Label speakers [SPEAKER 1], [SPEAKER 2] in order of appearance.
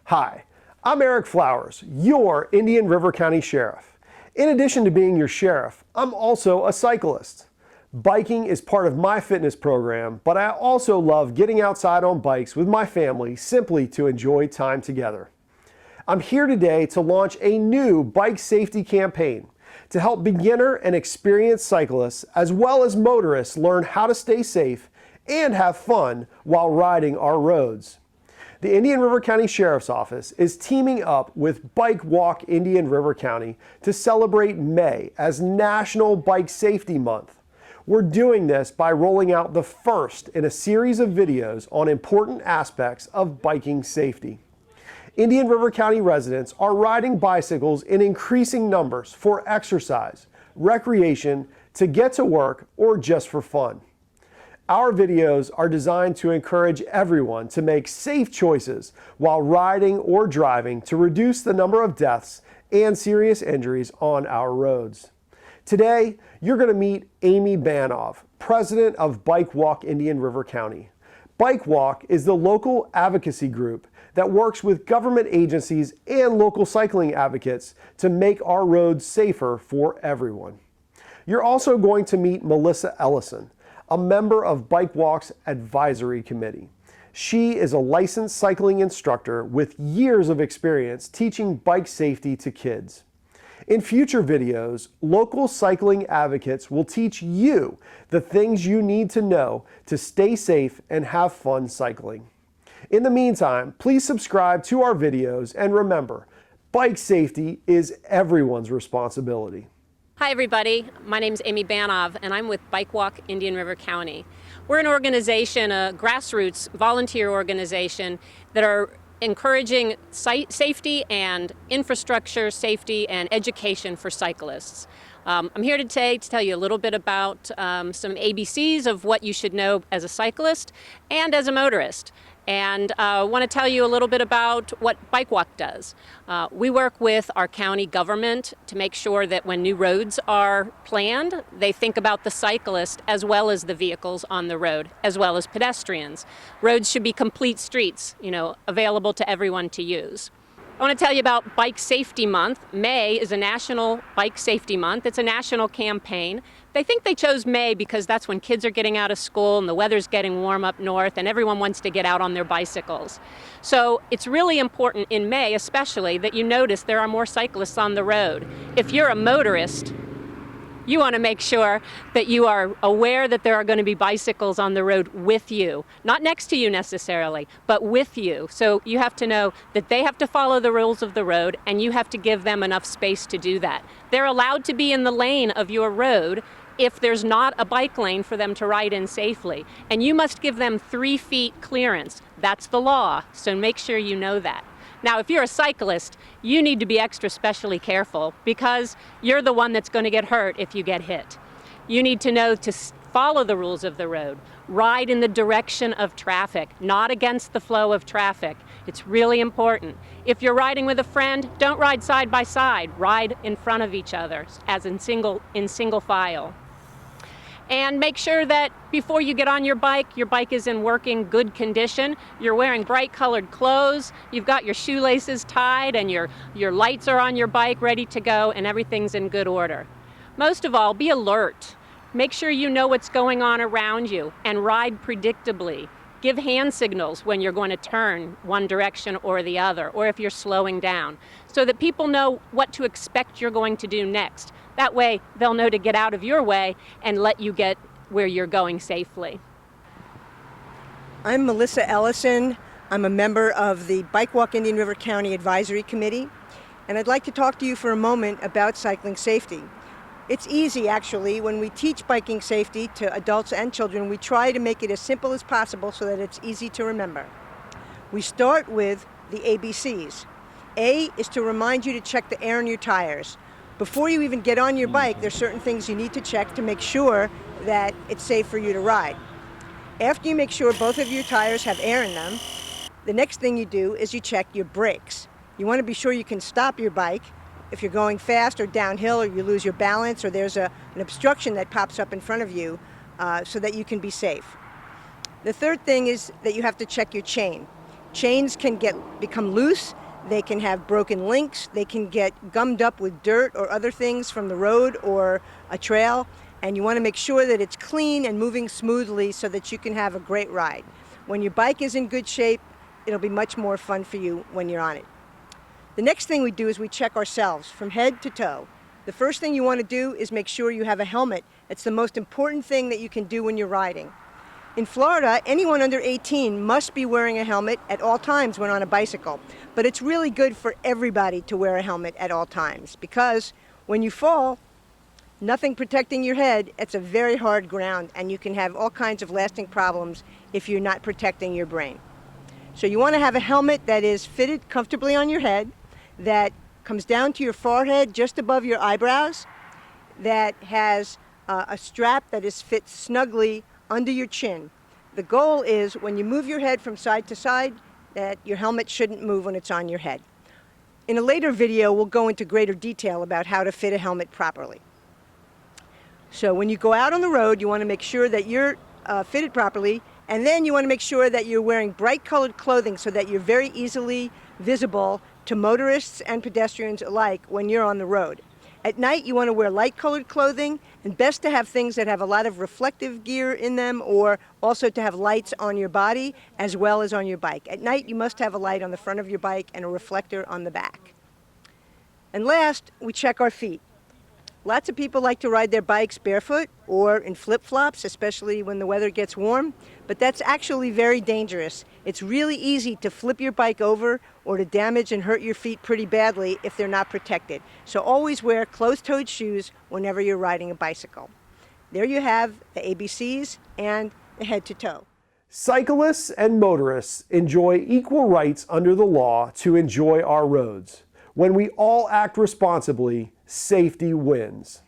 [SPEAKER 1] Hi, I'm Eric Flowers, your Indian River County Sheriff. In addition to being your sheriff, I'm also a cyclist. Biking is part of my fitness program, but I also love getting outside on bikes with my family simply to enjoy time together. I'm here today to launch a new bike safety campaign to help beginner and experienced cyclists as well as motorists learn how to stay safe and have fun while riding our roads. The Indian River County Sheriff's Office is teaming up with Bike Walk Indian River County to celebrate May as National Bike Safety Month. We're doing this by rolling out the first in a series of videos on important aspects of biking safety. Indian River County residents are riding bicycles in increasing numbers for exercise, recreation, to get to work, or just for fun. Our videos are designed to encourage everyone to make safe choices while riding or driving to reduce the number of deaths and serious injuries on our roads. Today, you're going to meet Amy Banov, president of Bike Walk Indian River County. Bike Walk is the local advocacy group that works with government agencies and local cycling advocates to make our roads safer for everyone. You're also going to meet Melissa Ellison, a member of Bike Walk's advisory committee. She is a licensed cycling instructor with years of experience teaching bike safety to kids. In future videos, local cycling advocates will teach you the things you need to know to stay safe and have fun cycling. In the meantime, please subscribe to our videos and remember, bike safety is everyone's responsibility.
[SPEAKER 2] Hi everybody, my name is Amy Banov and I'm with Bike Walk Indian River County. We're an organization, a grassroots volunteer organization that are encouraging safety and infrastructure safety and education for cyclists. I'm here today to tell you a little bit about some ABCs of what you should know as a cyclist and as a motorist. And I want to tell you a little bit about what Bike Walk does. We work with our county government to make sure that when new roads are planned, they think about the cyclist as well as the vehicles on the road, as well as pedestrians. Roads should be complete streets, available to everyone to use. I want to tell you about Bike Safety Month. May is a National Bike Safety Month. It's a national campaign. They think they chose May because that's when kids are getting out of school and the weather's getting warm up north and everyone wants to get out on their bicycles. So it's really important in May especially that you notice there are more cyclists on the road. If you're a motorist, you want to make sure that you are aware that there are going to be bicycles on the road with you. Not next to you necessarily, but with you. So you have to know that they have to follow the rules of the road and you have to give them enough space to do that. They're allowed to be in the lane of your road if there's not a bike lane for them to ride in safely. And you must give them 3 feet clearance. That's the law, so make sure you know that. Now, if you're a cyclist, you need to be extra specially careful because you're the one that's going to get hurt if you get hit. You need to know to follow the rules of the road. Ride in the direction of traffic, not against the flow of traffic. It's really important. If you're riding with a friend, don't ride side by side. Ride in front of each other as in single file. And make sure that before you get on your bike is in working good condition. You're wearing bright colored clothes, you've got your shoelaces tied and your lights are on your bike ready to go and everything's in good order. Most of all, be alert. Make sure you know what's going on around you and ride predictably. Give hand signals when you're going to turn one direction or the other, or if you're slowing down, so that people know what to expect you're going to do next. That way, they'll know to get out of your way and let you get where you're going safely.
[SPEAKER 3] I'm Melissa Ellison. I'm a member of the Bike Walk Indian River County Advisory Committee, and I'd like to talk to you for a moment about cycling safety. It's easy, actually. When we teach biking safety to adults and children, we try to make it as simple as possible so that it's easy to remember. We start with the ABCs. A is to remind you to check the air in your tires. Before you even get on your bike, there's certain things you need to check to make sure that it's safe for you to ride. After you make sure both of your tires have air in them, the next thing you do is you check your brakes. You want to be sure you can stop your bike if you're going fast or downhill or you lose your balance or there's an obstruction that pops up in front of you so that you can be safe. The third thing is that you have to check your chain. Chains can become loose, they can have broken links, they can get gummed up with dirt or other things from the road or a trail, and you want to make sure that it's clean and moving smoothly so that you can have a great ride. When your bike is in good shape, it'll be much more fun for you when you're on it. The next thing we do is we check ourselves from head to toe. The first thing you want to do is make sure you have a helmet. It's the most important thing that you can do when you're riding. In Florida, anyone under 18 must be wearing a helmet at all times when on a bicycle. But it's really good for everybody to wear a helmet at all times because when you fall, nothing protecting your head, it's a very hard ground and you can have all kinds of lasting problems if you're not protecting your brain. So you want to have a helmet that is fitted comfortably on your head, that comes down to your forehead just above your eyebrows, that has a strap that is fit snugly under your chin. The goal is when you move your head from side to side, that your helmet shouldn't move when it's on your head. In a later video, we'll go into greater detail about how to fit a helmet properly. So when you go out on the road, you want to make sure that you're fitted properly, and then you want to make sure that you're wearing bright colored clothing so that you're very easily visible to motorists and pedestrians alike when you're on the road. At night, you want to wear light-colored clothing, and best to have things that have a lot of reflective gear in them, or also to have lights on your body as well as on your bike. At night, you must have a light on the front of your bike and a reflector on the back. And last, we check our feet. Lots of people like to ride their bikes barefoot or in flip-flops, especially when the weather gets warm, but that's actually very dangerous. It's really easy to flip your bike over or to damage and hurt your feet pretty badly if they're not protected. So always wear closed-toed shoes whenever you're riding a bicycle. There you have the ABCs and the head-to-toe.
[SPEAKER 1] Cyclists and motorists enjoy equal rights under the law to enjoy our roads. When we all act responsibly, safety wins.